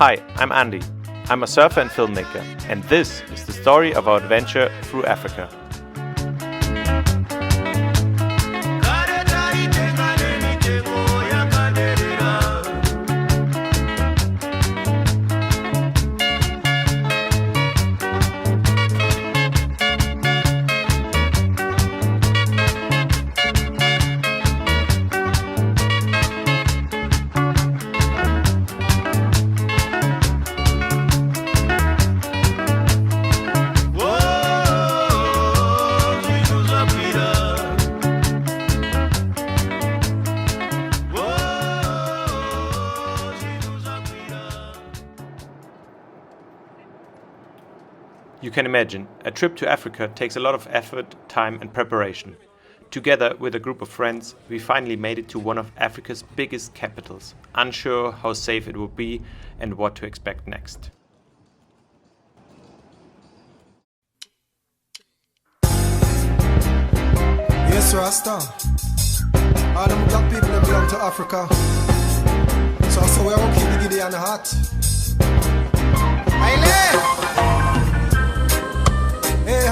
Hi, I'm Andi. I'm a surfer and filmmaker, and this is the story of our adventure through Africa. You can imagine, a trip to Africa takes a lot of effort, time and preparation. Together with a group of friends, we finally made it to one of Africa's biggest capitals, unsure how safe it would be and what to expect next. Yes, Rasta. All them black people that belong to Africa. So I say we're okay to Giddy and the heart. Hey, oh, Hey,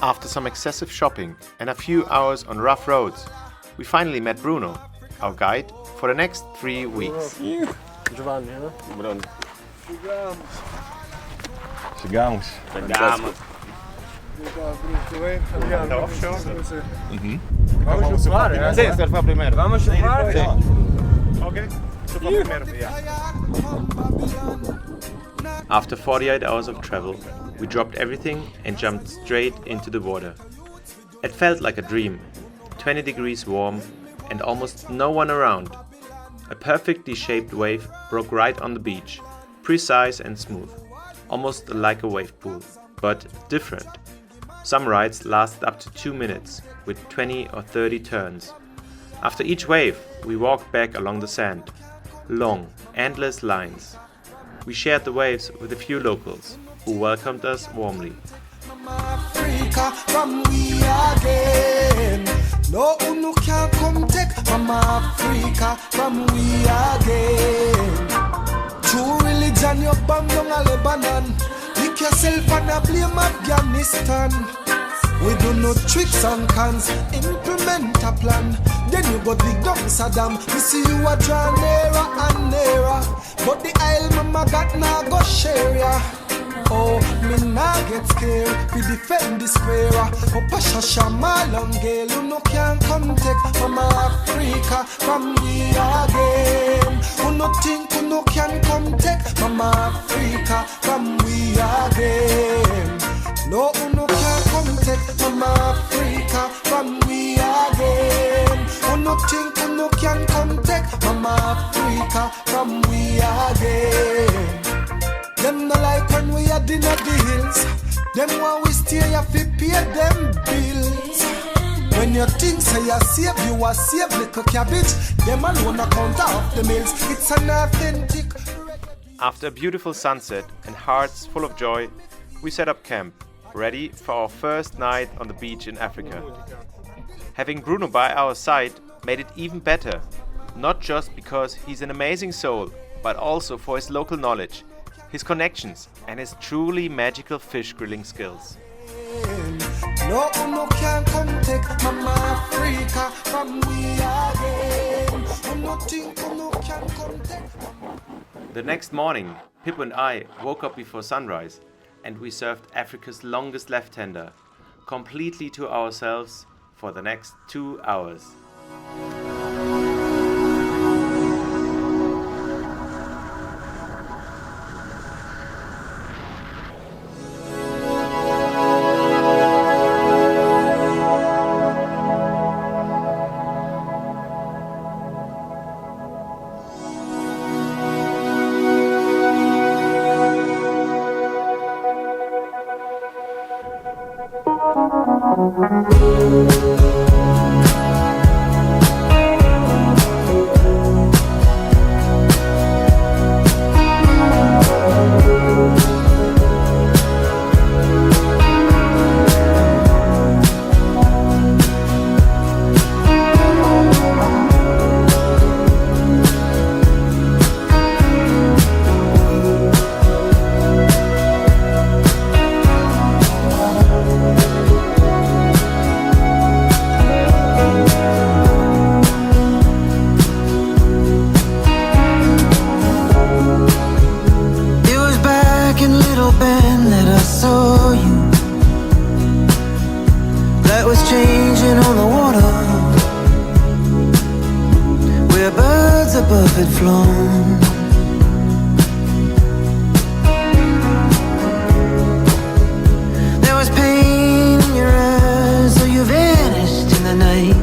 After some excessive shopping and a few hours on rough roads, we finally met Bruno, our guide for the next 3 weeks. Chegamos. Vamos chupar, ¿eh? Sí, usted fue primero. Vamos chupar. Sí. Okay, so primero, yeah. After 48 hours of travel, we dropped everything and jumped straight into the water. It felt like a dream, 20 degrees warm and almost no one around. A perfectly shaped wave broke right on the beach, precise and smooth, almost like a wave pool, but different. Some rides lasted up to 2 minutes, with 20 or 30 turns. After each wave, we walked back along the sand. Long, endless lines. We shared the waves with a few locals, who welcomed us warmly. Africa from we again. No one can come take Mama Africa from we again. True religion you bomb down a Lebanon. Lick yourself and a blame Afghanistan. We do no tricks and cons, implement a plan. Then you go dig down Saddam. We see you a draw nearer and nearer. But the Isle Mama got now go share ya. Oh, me nah get scared. We defend the square. Oh, Pasha Shamalang girl, you no can come take Mama Africa from me again. Who no think you no can come take Mama Africa from we again. No, who no can come take Mama Africa from we again. Who no think you no can come take Mama Africa from we again. Them no like when we are in the hills. Them want we stay here fi pay them bills. When you think say you are save little cabbage. Them alone account of the mills. It's an authentic. After a beautiful sunset and hearts full of joy, we set up camp, ready for our first night on the beach in Africa. Having Bruno by our side made it even better, not just because he's an amazing soul, but also for his local knowledge, his connections and his truly magical fish grilling skills. No can come take Mama Africa from we again. No can come take. The next morning, Pippo and I woke up before sunrise and we served Africa's longest left-hander, completely to ourselves for the next 2 hours. above had flown. There was pain in your eyes, so you vanished in the night.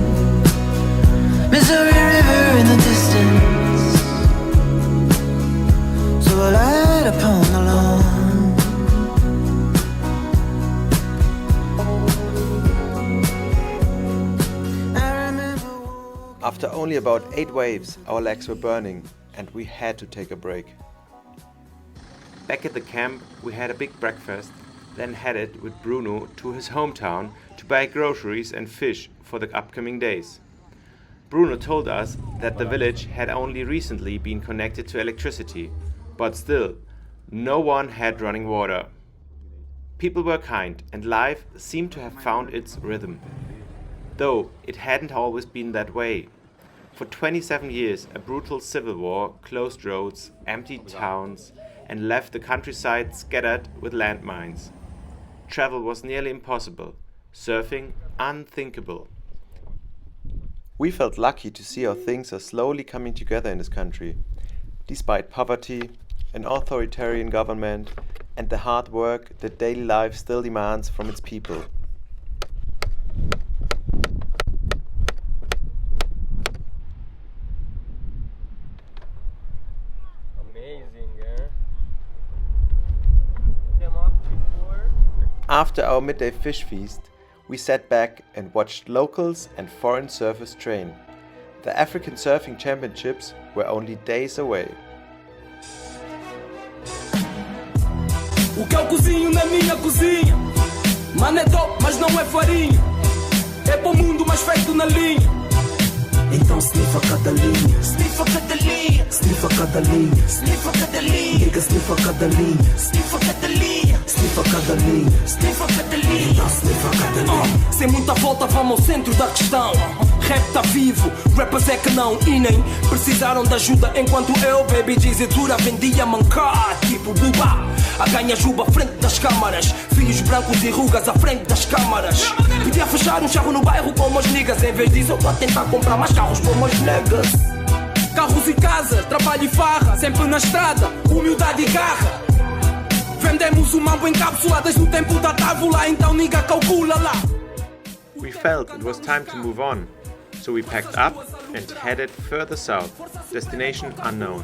Missouri River in the distance, so I light upon the lawn. After only about 8 waves, our legs were burning and we had to take a break. Back at the camp, we had a big breakfast, then headed with Bruno to his hometown to buy groceries and fish for the upcoming days. Bruno told us that the village had only recently been connected to electricity, but still, no one had running water. People were kind and life seemed to have found its rhythm. Though it hadn't always been that way. For 27 years, a brutal civil war closed roads, emptied towns, and left the countryside scattered with landmines. Travel was nearly impossible, surfing unthinkable. We felt lucky to see how things are slowly coming together in this country, despite poverty, an authoritarian government, and the hard work that daily life still demands from its people. After our midday fish feast, we sat back and watched locals and foreign surfers train. The African Surfing Championships were only days away. O que eu cozinho na minha cozinha, mano é dope, mas não é farinha. É pro mundo, mas feito na linha. Então sniffa cada linha, sniffa cada linha, sniffa cada linha, sniffa cada linha, diga sniffa cada linha, sniffa cada linha, sniffa cada linha, sniffa cada linha, então sniffa cada linha. Sem muita volta vamos ao centro da questão. Rap tá vivo, rappers é que não. E nem precisaram de ajuda enquanto eu, baby Jeezy dura, vendia mancar. Tipo buba, a ganha juba à frente das câmaras. Filhos brancos e rugas à frente das câmaras. Podia fechar um charro no bairro com meus niggas. Em vez disso eu tô a tentar comprar mais carros com meus negas. Carros e casa, trabalho e farra, sempre na estrada, humildade e garra. Vendemos o mambo em cápsula desde o tempo da tábula, então niga calcula lá. We felt it was time to move on, so we packed up and headed further south, destination unknown.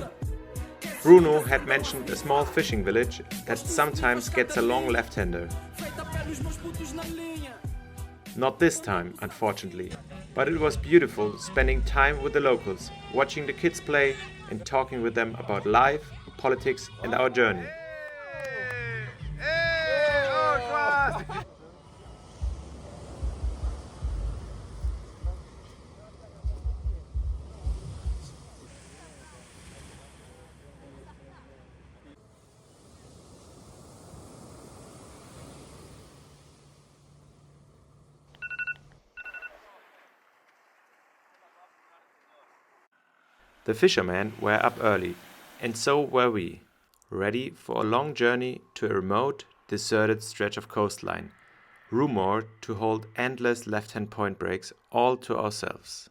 Bruno had mentioned a small fishing village that sometimes gets a long left-hander. Not this time, unfortunately, but it was beautiful spending time with the locals, watching the kids play and talking with them about life, politics and our journey. The fishermen were up early, and so were we, ready for a long journey to a remote, deserted stretch of coastline, rumored to hold endless left-hand point breaks all to ourselves.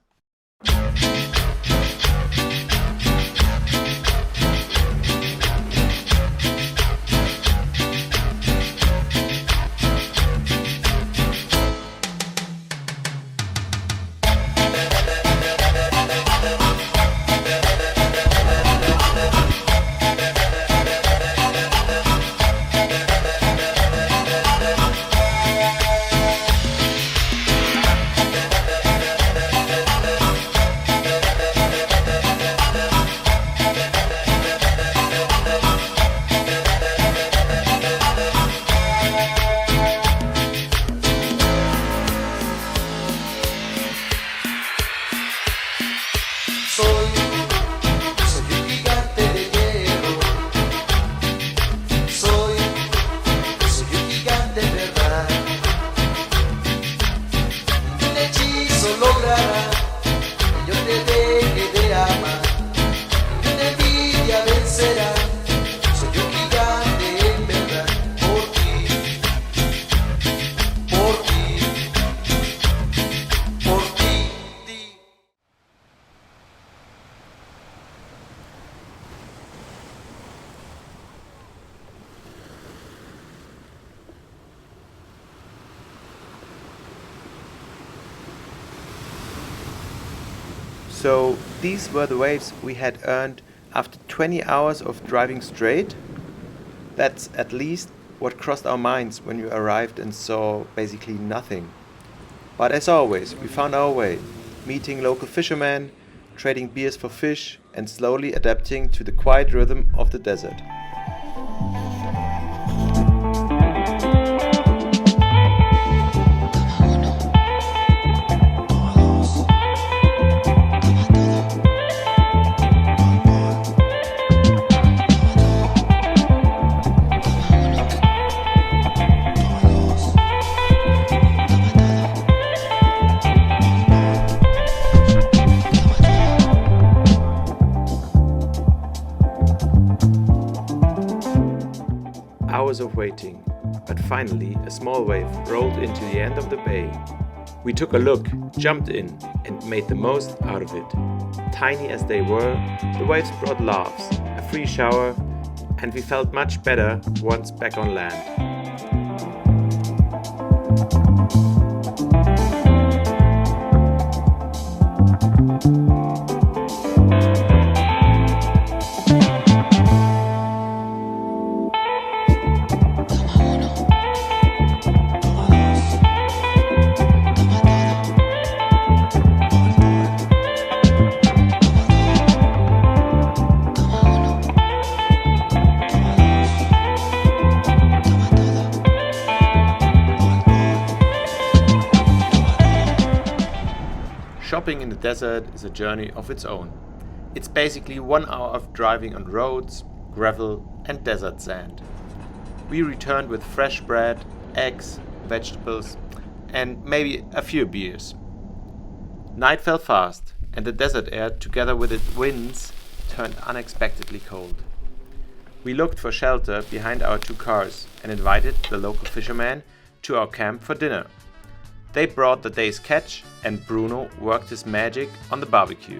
So these were the waves we had earned after 20 hours of driving straight? That's at least what crossed our minds when we arrived and saw basically nothing. But as always, we found our way, meeting local fishermen, trading beers for fish, and slowly adapting to the quiet rhythm of the desert. Hours of waiting, but finally a small wave rolled into the end of the bay. We took a look, jumped in, and made the most out of it. Tiny as they were, the waves brought laughs, a free shower, and we felt much better once back on land. Shopping in the desert is a journey of its own. It's basically 1 hour of driving on roads, gravel, and desert sand. We returned with fresh bread, eggs, vegetables, and maybe a few beers. Night fell fast, and the desert air, together with its winds, turned unexpectedly cold. We looked for shelter behind our 2 cars and invited the local fishermen to our camp for dinner. They brought the day's catch, and Bruno worked his magic on the barbecue.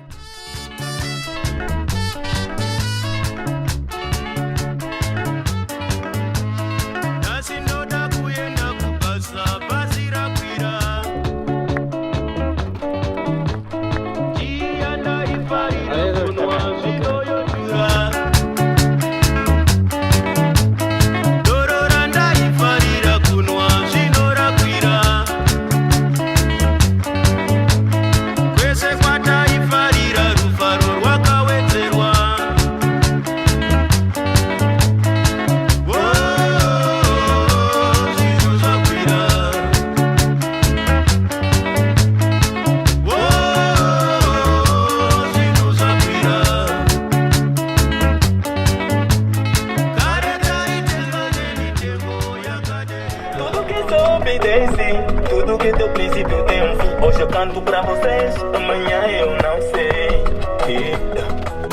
Tudo que teu princípio tem fim. Hoje eu canto pra vocês, amanhã eu não sei.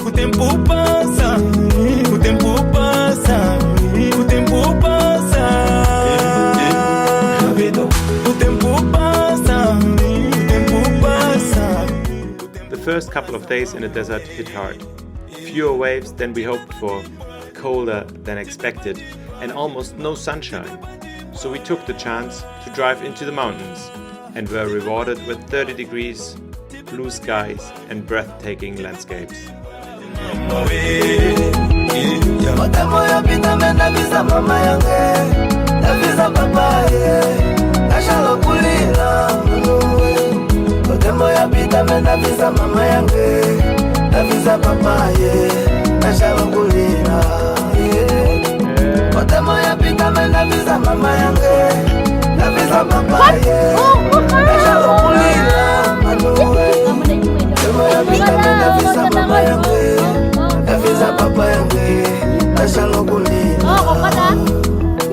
O tempo passa, o tempo passa, o tempo passa. O tempo passa, o tempo passa. The first couple of days in the desert hit hard. Fewer waves than we hoped for, colder than expected, and almost no sunshine. So we took the chance to drive into the mountains and were rewarded with 30 degrees, blue skies and breathtaking landscapes. Mama yange, na visa papa ye, na shalo kulila manuwe. Demo ya pita na visa mama yange, na visa papa yange, na shalo kulila.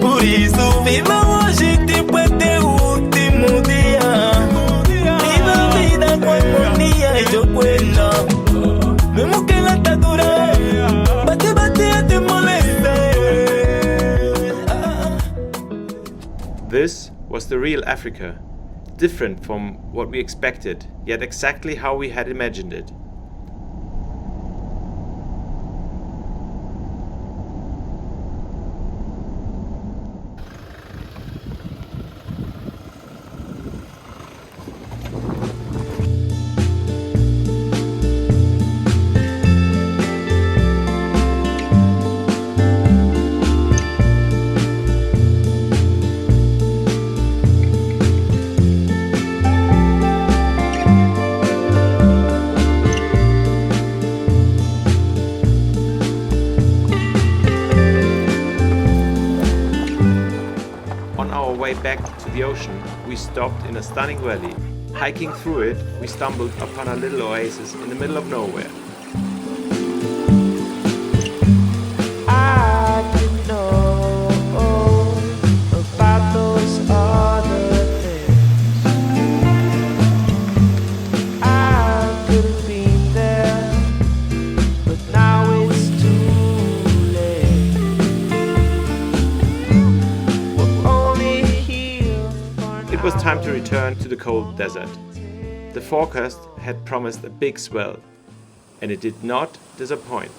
Por isso viva hoje tipo é teu último dia. Viva a vida com harmonia e eu cuento. Mesmo que ela tá dura, bate até moleste. This was the real Africa, different from what we expected, yet exactly how we had imagined it. back to the ocean, we stopped in a stunning valley. Hiking through it, we stumbled upon a little oasis in the middle of nowhere. I didn't know about those other things. I could have been there, but now it's too late. We're only here for an It was time to hour. return to the cold desert. The forecast had promised a big swell, and it did not disappoint.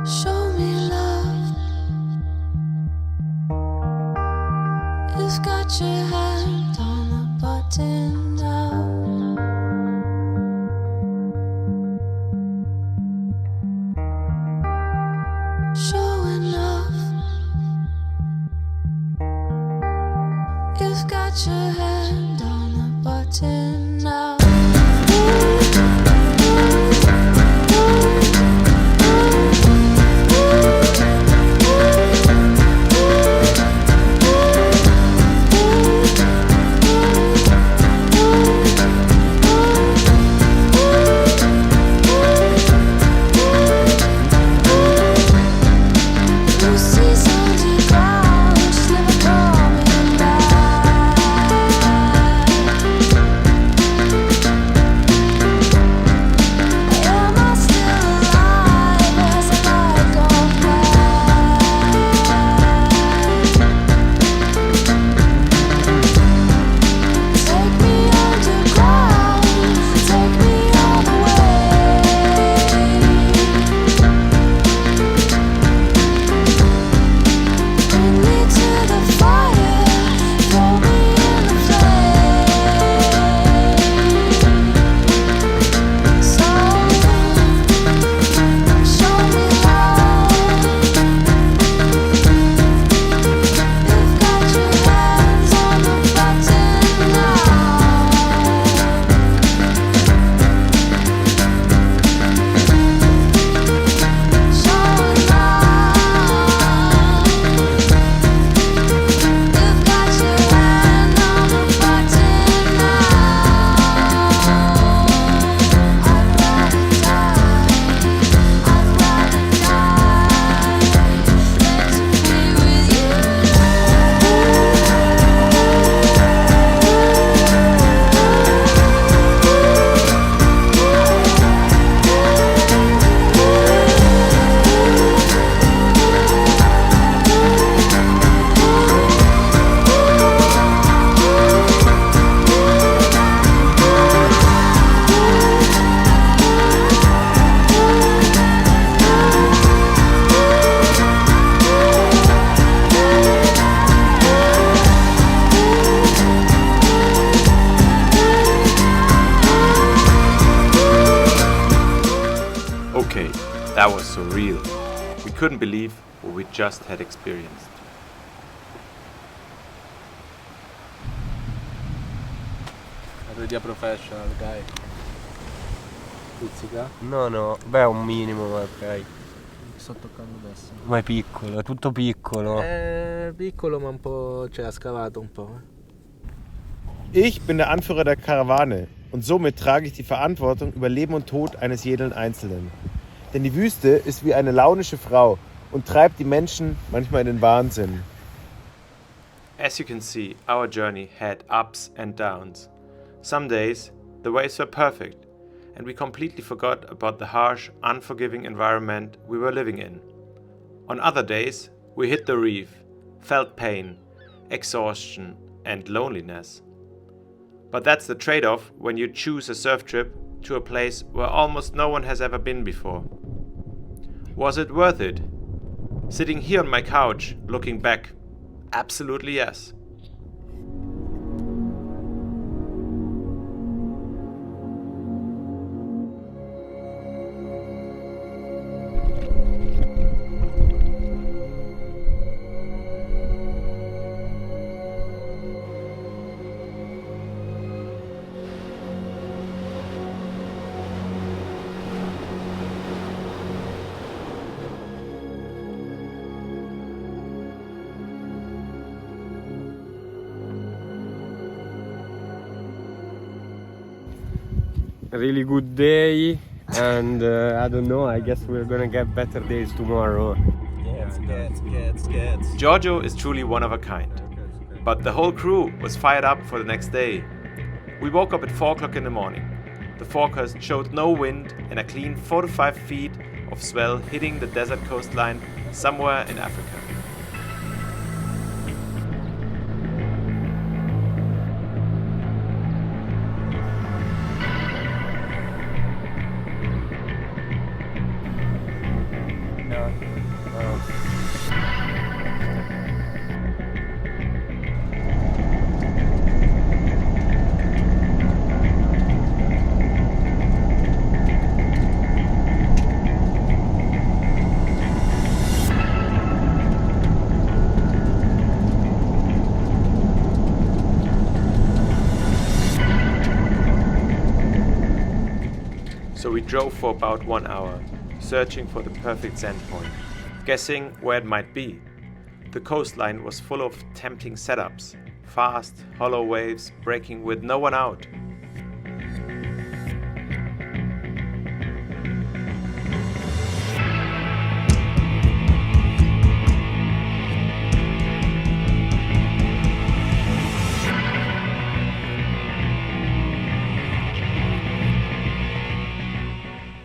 Show me love. You've got your hand on the button now. Showing off. You've got your hand on the button now. Lucy's on the ground, she's never coming back. Am I still alive as the light goes black? Take me underground, take me all the way. Bring me to the fire, throw me in the flame. So, show me love. You've got your hands on the button now. Showing love. You've got your hand on the button now. I'd rather die. I'd rather die than to be with you. Okay, that was surreal. We couldn't believe what we just had experienced. Already a professional guy. Pizzica? No, beh, un minimo, ma ok. sto toccando adesso. Ma è piccolo, è tutto piccolo. È piccolo ma un po', cioè ha scavato un po'. Ich bin der Anführer der Karawane und somit trage ich die Verantwortung über Leben und Tod eines jeden Einzelnen. Denn die Wüste ist wie eine launische Frau und treibt die Menschen manchmal in den Wahnsinn. As you can see, our journey had ups and downs. Some days, the waves were perfect, and we completely forgot about the harsh, unforgiving environment we were living in. On other days, we hit the reef, felt pain, exhaustion, and loneliness. But that's the trade-off when you choose a surf trip to a place where almost no one has ever been before. Was it worth it? Sitting here on my couch, looking back, absolutely yes. Really good day, and I don't know, I guess we're gonna get better days tomorrow. Giorgio is truly one of a kind. But the whole crew was fired up for the next day. We woke up at 4 o'clock in the morning. The forecast showed no wind and a clean 4 to 5 feet of swell hitting the desert coastline somewhere in Africa. So we drove for about 1 hour, searching for the perfect sand point, guessing where it might be. The coastline was full of tempting setups, fast, hollow waves breaking with no one out.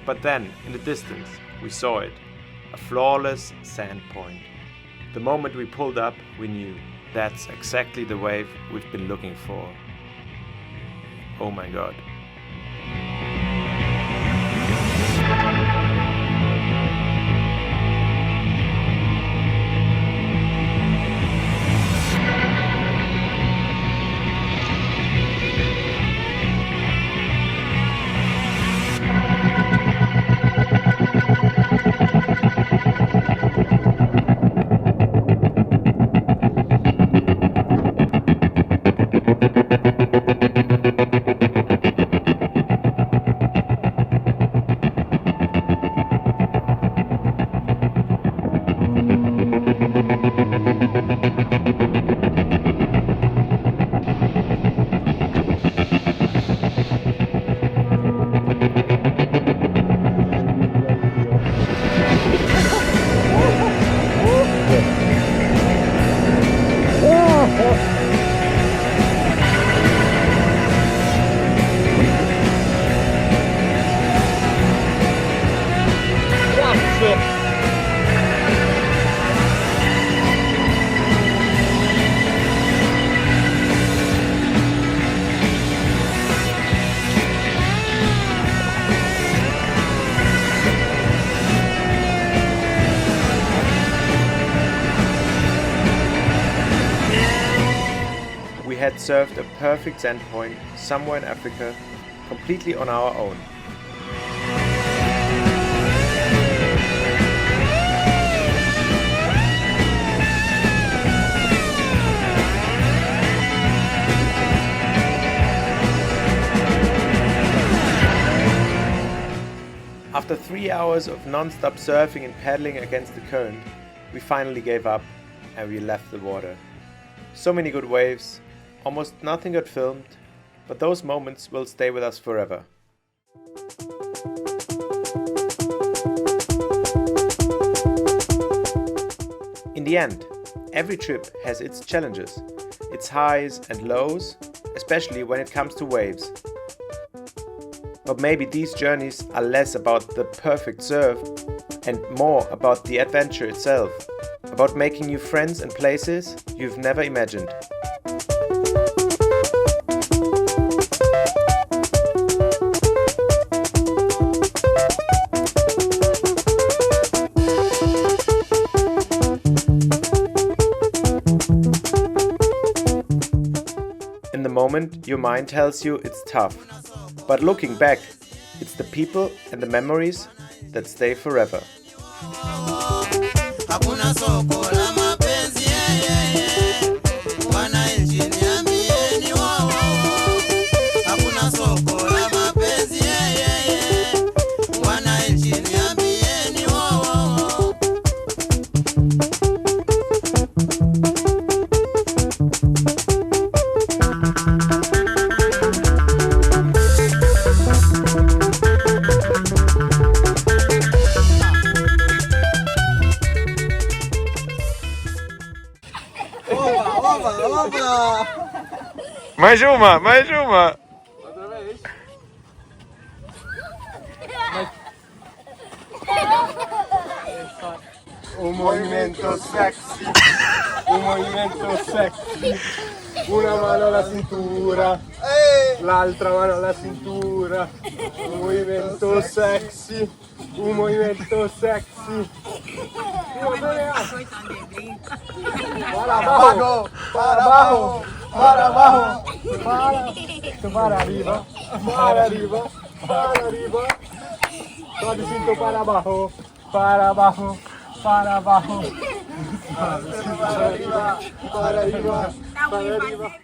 But then, in the distance, we saw it, a flawless sand point. The moment we pulled up, we knew that's exactly the wave we've been looking for. Oh my god. We had surfed a perfect sand point somewhere in Africa, completely on our own. After 3 hours of non-stop surfing and paddling against the current, we finally gave up and we left the water. So many good waves, almost nothing got filmed, but those moments will stay with us forever. In the end, every trip has its challenges, its highs and lows, especially when it comes to waves. But maybe these journeys are less about the perfect surf and more about the adventure itself, about making new friends and places you've never imagined. In the moment, your mind tells you it's tough. But looking back, it's the people and the memories that stay forever. Hakuna soko la mapenzi wana injini ambieni wao. Hakuna soko la mapenzi wana injini ambieni wao. Mais uma, mais uma. Un movimento sexy, un movimento sexy, una mano alla cintura, l'altra mano alla cintura, un movimento sexy, un movimento sexy. Para abajo, para abajo, para abajo, para arriba, para arriba, para arriba, suavecito para abajo, para abajo. Para abajo, para arriba, para arriba, para arriba.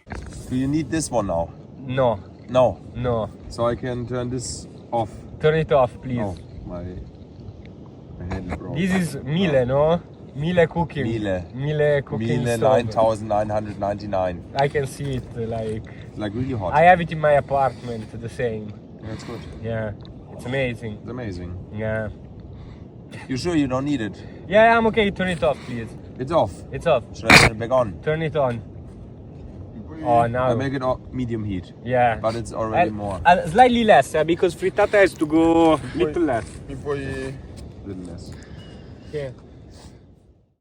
Do you need this one now? No, No. no. So I can turn this off. Turn it off, please. Oh, my hand broke. This is Miele, no? Miele cooking. Miele cooking Miele stove. 9,999. I can see it, Like really hot. I have it in my apartment, the same. That's good. Yeah, it's amazing. It's amazing. Yeah. You sure you don't need it? Yeah, I'm okay. Turn it off, please. It's off. It's off. Should I turn it back on? Turn it on. Oh, now. I make it medium heat. Yeah. But it's already more. Slightly less, because frittata has to go little less. Little less. Yeah.